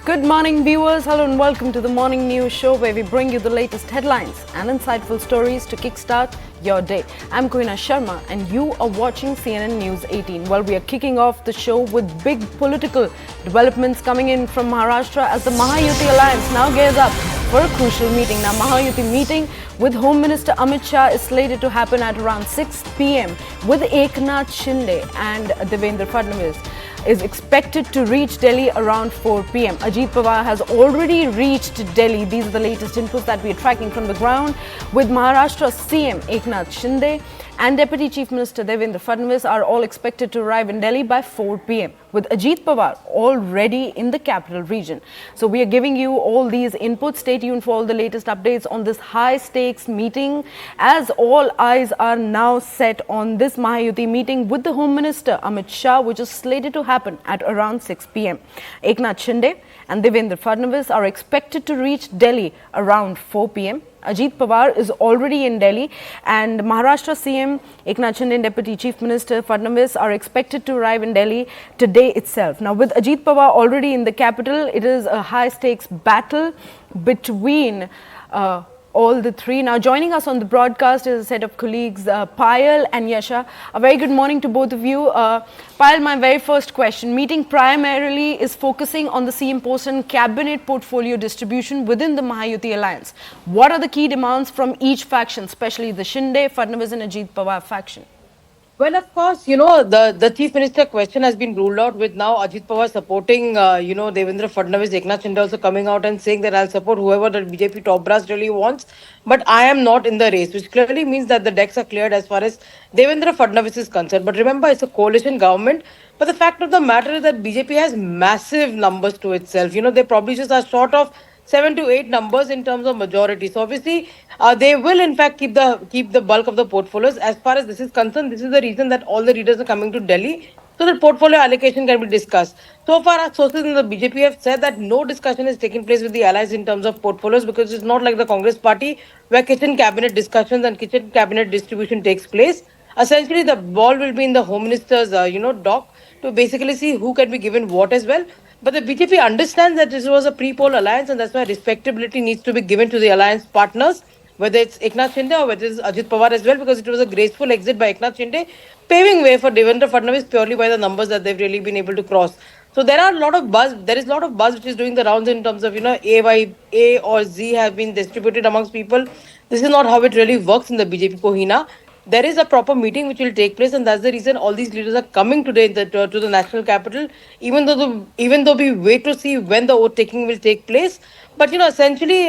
Good morning, viewers. Hello and welcome to the Morning News Show, where we bring you the latest headlines and insightful stories to kickstart your day. I'm Koina Sharma and you are watching CNN News 18. Well, we are kicking off the show with big political developments coming in from Maharashtra as the Mahayuti alliance now gears up for a crucial meeting. Now, Mahayuti meeting with Home Minister Amit Shah is slated to happen at around 6 p.m. with Eknath Shinde and Devendra Fadnavis is expected to reach Delhi around 4 p.m. Ajit Pawar has already reached Delhi. These are the latest inputs that we are tracking from the ground, with Maharashtra CM Eknath Shinde and Deputy Chief Minister Devendra Fadnavis are all expected to arrive in Delhi by 4 p.m. with Ajit Pawar already in the capital region. So we are giving you all these inputs. Stay tuned for all the latest updates on this high-stakes meeting, as all eyes are now set on this Mahayuti meeting with the Home Minister Amit Shah, which is slated to happen at around 6 p.m. Eknath Shinde and Devendra Fadnavis are expected to reach Delhi around 4 p.m. Ajit Pawar is already in Delhi, and Maharashtra CM Eknath Shinde and Deputy Chief Minister Fadnavis are expected to arrive in Delhi today itself. Now, with Ajit Pawar already in the capital, it is a high-stakes battle between all the three. Now, joining us on the broadcast is a set of colleagues, Payal and Yasha. A very good morning to both of you. Payal, my very first question. Meeting primarily is focusing on the CM post and cabinet portfolio distribution within the Mahayuti alliance. What are the key demands from each faction, especially the Shinde, Fadnavis and Ajit Pawar faction? Well, of course, the chief minister question has been ruled out, with now Ajit Pawar supporting, Devendra Fadnavis, Eknath Shinde also coming out and saying that I'll support whoever the BJP top brass really wants, but I am not in the race, which clearly means that the decks are cleared as far as Devendra Fadnavis is concerned. But remember, it's a coalition government. But the fact of the matter is that BJP has massive numbers to itself. They probably just are short of 7 to 8 numbers in terms of majority. So obviously, they will in fact keep the bulk of the portfolios. As far as this is concerned, this is the reason that all the leaders are coming to Delhi, so that portfolio allocation can be discussed. So far, our sources in the BJP have said that no discussion is taking place with the allies in terms of portfolios, because it's not like the Congress party where kitchen cabinet discussions and kitchen cabinet distribution takes place. Essentially, the ball will be in the Home Minister's, dock, to basically see who can be given what as well. But the BJP understands that this was a pre-poll alliance, and that's why respectability needs to be given to the alliance partners, whether it's Eknath Shinde or whether it's Ajit Pawar as well, because it was a graceful exit by Eknath Shinde, paving way for Devendra Fadnavis purely by the numbers that they've really been able to cross. So there are a lot of buzz. There is a lot of buzz which is doing the rounds in terms of, A or Z have been distributed amongst people. This is not how it really works in the BJP Kohina. There is a proper meeting which will take place, and that's the reason all these leaders are coming today to the national capital. Even though we wait to see when the oath taking will take place, but essentially,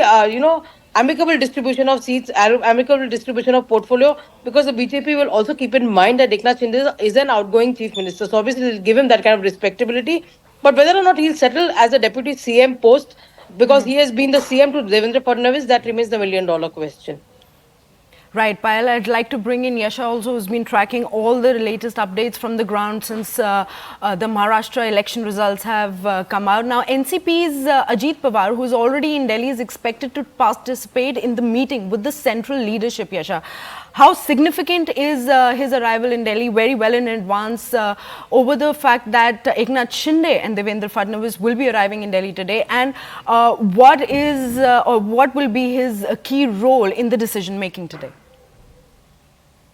amicable distribution of seats, amicable distribution of portfolio, because the BJP will also keep in mind that Eknath Shinde is an outgoing chief minister, so obviously they'll give him that kind of respectability. But whether or not he'll settle as a deputy CM post, because he has been the CM to Devendra Fadnavis, that remains the million-dollar question. Right, Payal, I'd like to bring in Yasha also, who's been tracking all the latest updates from the ground since the Maharashtra election results have come out. Now, NCP's Ajit Pawar, who's already in Delhi, is expected to participate in the meeting with the central leadership, Yasha. How significant is his arrival in Delhi very well in advance over the fact that Eknath Shinde and Devendra Fadnavis will be arriving in Delhi today? And what will be his key role in the decision making today?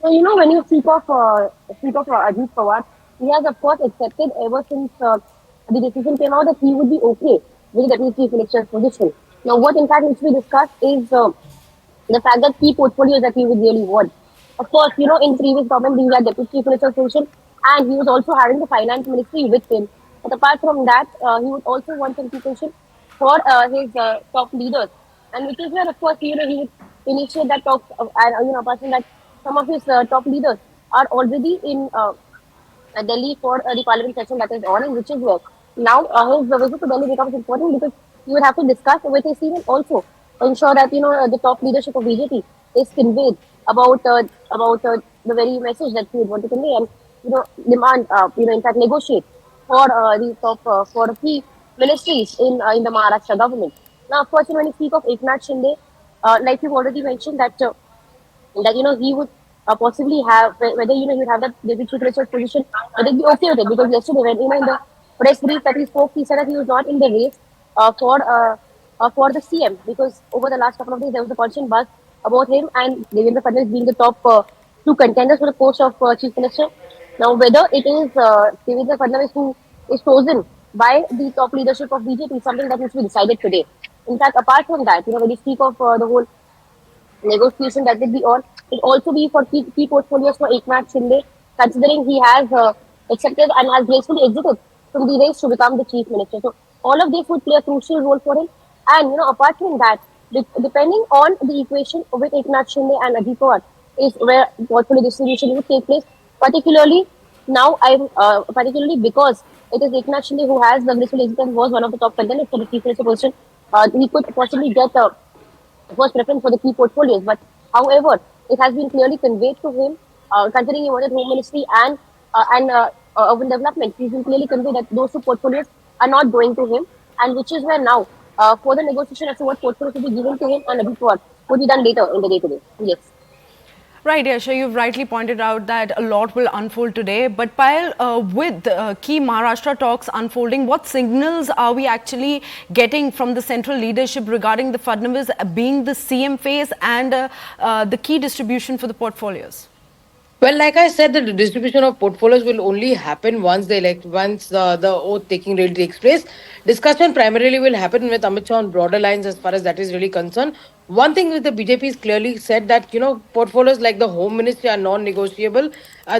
So, when you speak of Ajit Pawar, he has of course accepted ever since the decision came out that he would be okay with the deputy chief minister's position. Now, what in fact needs to be discussed is the fact that key portfolios that he would really want. Of course, in previous government, he had deputy chief minister's position, and he was also having the finance ministry with him. But apart from that, he would also want some key position for his top leaders, and which is where, of course, he would initiate that talk, and apart from that, some of his top leaders are already in Delhi for the parliament session that is on, and which is where now his visit to Delhi becomes important, because he would have to discuss with his team and also ensure that the top leadership of BJP is conveyed about the very message that he would want to convey, and demand in fact negotiate for the top for key ministries in the Maharashtra government. Now, of course, when you speak of Eknath Shinde, like you've already mentioned that he would possibly have, whether he would have that deputy chief minister's position, whether he'd be okay with it, because yesterday when in the press brief that he spoke, he said that he was not in the race, for the CM, because over the last couple of days there was a constant buzz about him and Devendra Fadnavis being the top two contenders for the post of Chief Minister. Now, whether it is Devendra Fadnavis who is chosen by the top leadership of BJP is something that needs to be decided today. In fact, apart from that, when we speak of the whole negotiation that will be on. It also be for key portfolios for Eknath Shinde, considering he has accepted and has gracefully exited from the race to become the chief minister. So all of this would play a crucial role for him. And apart from that, depending on the equation with Eknath Shinde and Ajit Pawar is where portfolio distribution would take place. Particularly now, I'm particularly because it is Eknath Shinde who has the graceful exit and was one of the top contenders for the chief minister position. He could possibly get first preference for the key portfolios. But however, it has been clearly conveyed to him, considering he wanted Home Ministry and urban development. He's been clearly conveyed that those two portfolios are not going to him, and which is where now for the negotiation as to what portfolios will be given to him and a bit what would be done later in the day today. Yes. Right, Yasha, you've rightly pointed out that a lot will unfold today. But Payal, with key Maharashtra talks unfolding, what signals are we actually getting from the central leadership regarding the Fadnavis being the CM face and the key distribution for the portfolios? Well, like I said, the distribution of portfolios will only happen once the oath taking really takes place. Discussion primarily will happen with Amit Shah on broader lines as far as that is really concerned. One thing with the BJP is clearly said that, portfolios like the Home Ministry are non-negotiable.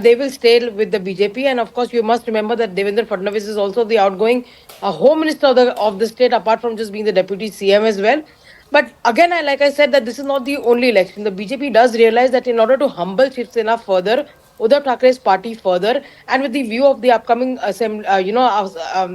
They will stay with the BJP. And of course, you must remember that Devendra Fadnavis is also the outgoing Home Minister of the state, apart from just being the Deputy CM as well. But again, like I said, that this is not the only election. The BJP does realize that in order to humble Shiv Sena further, Uddhav Thackeray's party further, and with the view of the upcoming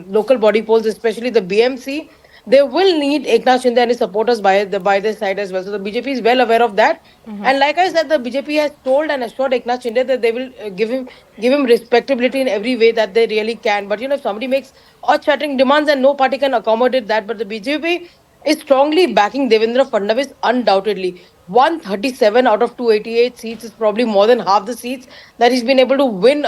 local body polls, especially the BMC, they will need Eknath Shinde and his supporters by their side as well. So the BJP is well aware of that. And like I said, the BJP has told and assured Eknath Shinde that they will give him respectability in every way that they really can. But if somebody makes earth-shattering demands and no party can accommodate that, but the BJP is strongly backing Devendra Fadnavis undoubtedly. 137 out of 288 seats is probably more than half the seats that he's been able to win,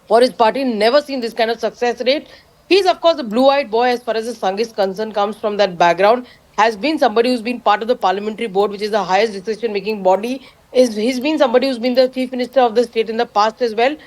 for his party. Never seen this kind of success rate. He's, of course, a blue-eyed boy as far as his Sangh is concerned, comes from that background, has been somebody who's been part of the parliamentary board, which is the highest decision-making body. He's been somebody who's been the chief minister of the state in the past as well.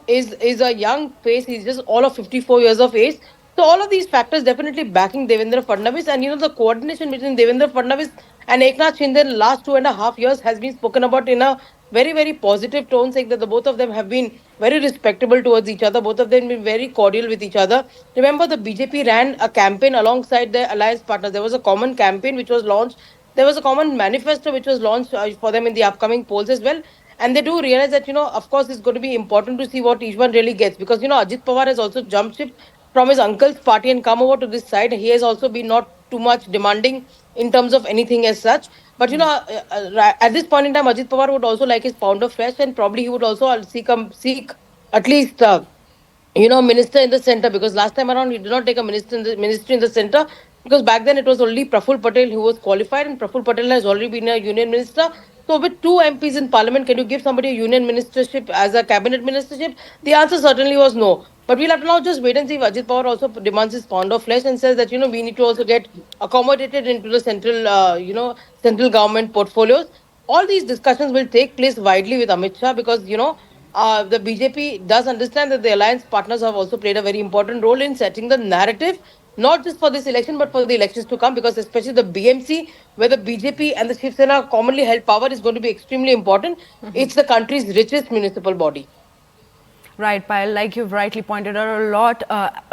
Is a young face. He's just all of 54 years of age. So all of these factors definitely backing Devendra Fadnavis, and the coordination between Devendra Fadnavis and Eknath Shinde in the last 2.5 years has been spoken about in a very, very positive tone, saying that the both of them have been very respectable towards each other. Both of them have been very cordial with each other. Remember, the BJP ran a campaign alongside their alliance partners. There was a common campaign which was launched. There was a common manifesto which was launched for them in the upcoming polls as well. And they do realize that, of course, it's going to be important to see what each one really gets, because, Ajit Pawar has also jumped ship from his uncle's party and come over to this side. He has also been not too much demanding in terms of anything as such. But at this point in time, Ajit Pawar would also like his pound of flesh, and probably he would also seek at least minister in the center, because last time around he did not take a ministry in the center, because back then it was only Praful Patel who was qualified, and Praful Patel has already been a union minister. So with two MPs in parliament, can you give somebody a union ministership as a cabinet ministership? The answer certainly was no. But we'll have to now just wait and see if Ajit Pawar also demands his pound of flesh and says that we need to also get accommodated into the central government portfolios. All these discussions will take place widely with Amit Shah, because the BJP does understand that the alliance partners have also played a very important role in setting the narrative, not just for this election, but for the elections to come, because especially the BMC, where the BJP and the Shiv Sena commonly held power, is going to be extremely important. It's the country's richest municipal body. Right, Payal, like you've rightly pointed out, a lot